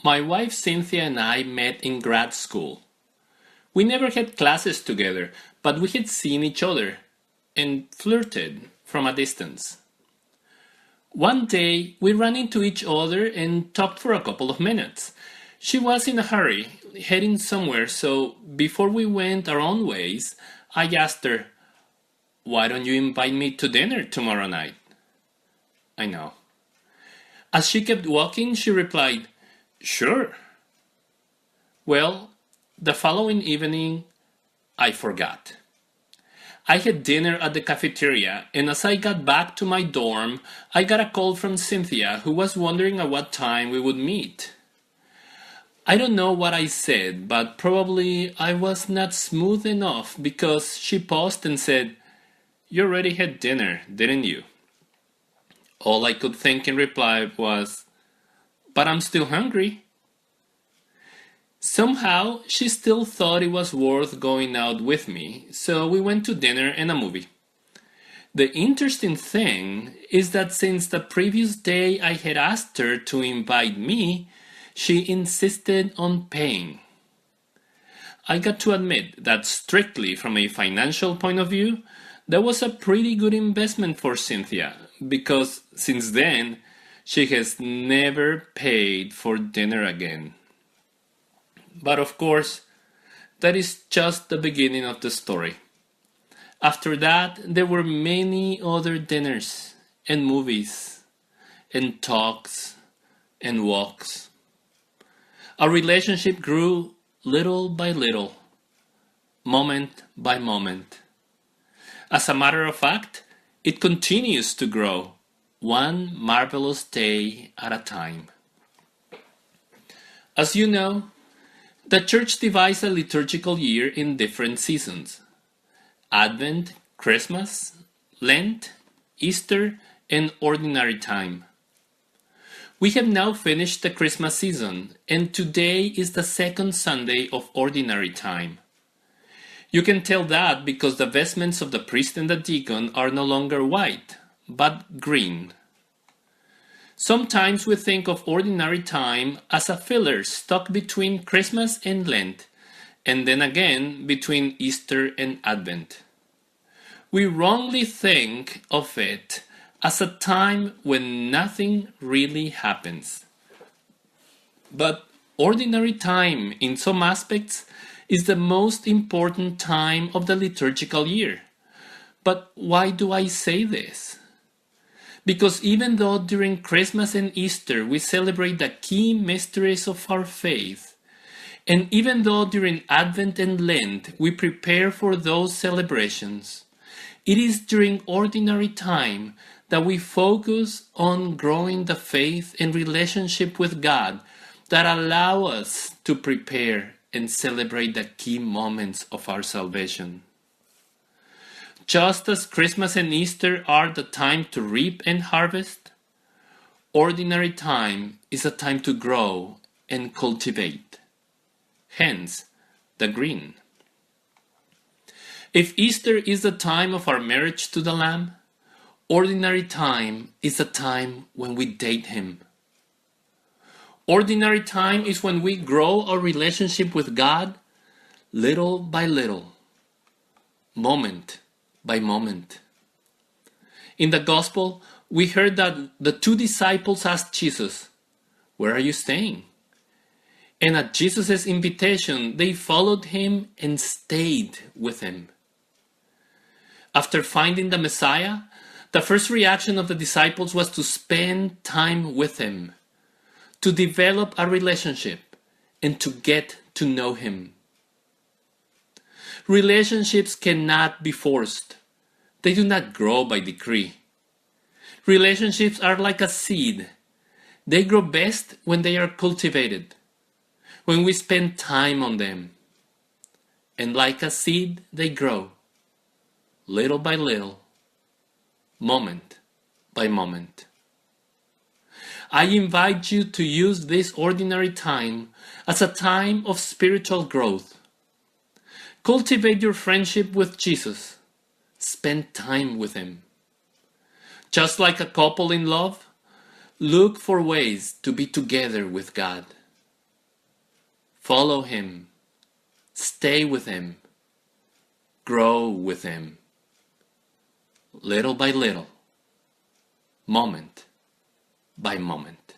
My wife Cynthia and I met in grad school. We never had classes together, but we had seen each other and flirted from a distance. One day, we ran into each other and talked for a couple of minutes. She was in a hurry, heading somewhere, so before we went our own ways, I asked her, "Why don't you invite me to dinner tomorrow night?" I know. As she kept walking, she replied, "Sure." Well, the following evening, I forgot. I had dinner at the cafeteria, and as I got back to my dorm, I got a call from Cynthia, who was wondering at what time we would meet. I don't know what I said, but probably I was not smooth enough because she paused and said, "You already had dinner, didn't you?" All I could think in reply was, "But I'm still hungry." Somehow, she still thought it was worth going out with me, so we went to dinner and a movie. The interesting thing is that since the previous day I had asked her to invite me, she insisted on paying. I got to admit that strictly from a financial point of view, that was a pretty good investment for Cynthia, because since then, she has never paid for dinner again. But of course, that is just the beginning of the story. After that, there were many other dinners and movies and talks and walks. Our relationship grew little by little, moment by moment. As a matter of fact, it continues to grow, one marvelous day at a time. As you know, the Church divides a liturgical year in different seasons: Advent, Christmas, Lent, Easter, and Ordinary Time. We have now finished the Christmas season, and today is the second Sunday of Ordinary Time. You can tell that because the vestments of the priest and the deacon are no longer white, but green. Sometimes we think of Ordinary Time as a filler stuck between Christmas and Lent, and then again between Easter and Advent. We wrongly think of it as a time when nothing really happens. But Ordinary Time, in some aspects, is the most important time of the liturgical year. But why do I say this? Because even though during Christmas and Easter we celebrate the key mysteries of our faith, and even though during Advent and Lent we prepare for those celebrations, it is during Ordinary Time that we focus on growing the faith and relationship with God that allow us to prepare and celebrate the key moments of our salvation. Just as Christmas and Easter are the time to reap and harvest, Ordinary Time is a time to grow and cultivate. Hence, the green. If Easter is the time of our marriage to the Lamb, Ordinary Time is the time when we date Him. Ordinary Time is when we grow our relationship with God little by little, moment by moment. In the Gospel, we heard that the two disciples asked Jesus, "Where are you staying?" And at Jesus' invitation, they followed Him and stayed with Him. After finding the Messiah, the first reaction of the disciples was to spend time with Him, to develop a relationship, and to get to know Him. Relationships cannot be forced. They do not grow by decree. Relationships are like a seed. They grow best when they are cultivated, when we spend time on them. And like a seed, they grow, little by little, moment by moment. I invite you to use this Ordinary Time as a time of spiritual growth. Cultivate your friendship with Jesus. Spend time with Him. Just like a couple in love, look for ways to be together with God. Follow Him. Stay with Him. Grow with Him. Little by little. Moment by moment.